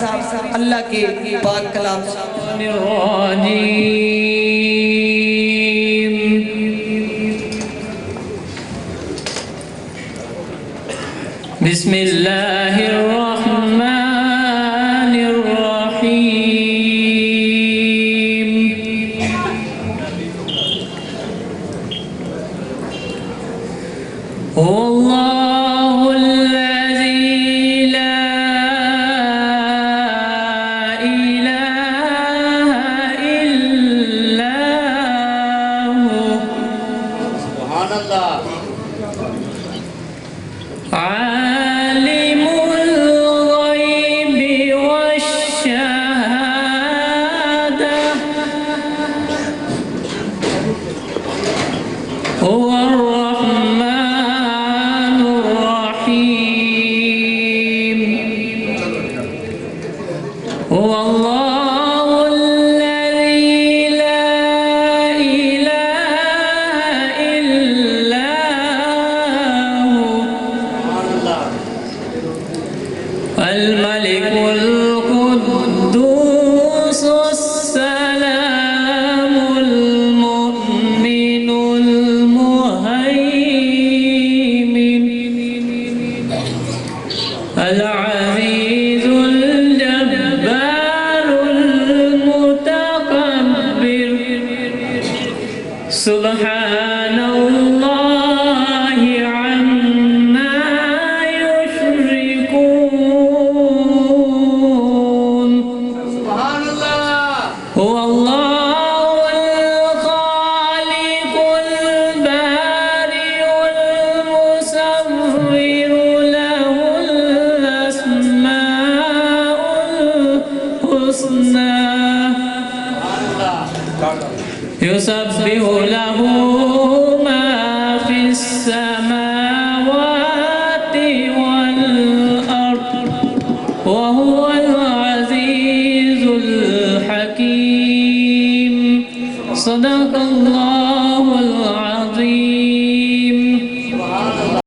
अल्लाह के पाक कलाम बिस्मिल्लाहिर्रहमानिर्रहीम। आलिमुल गैबि वश्शहादा हुवर रहमानुर रहीम। हुवल्लाहु अल्लज़ी ला इलाहा इल्ला الملك القدوس السلام المؤمن المهيمن العزيز الجبار المتكبر سبحان الله عما هو الله الخالق البارئ المصور له الأسماء الحسنى يسبح له ما في السماوات والأرض وهو العزيز الحكيم। صدق الله العظيم।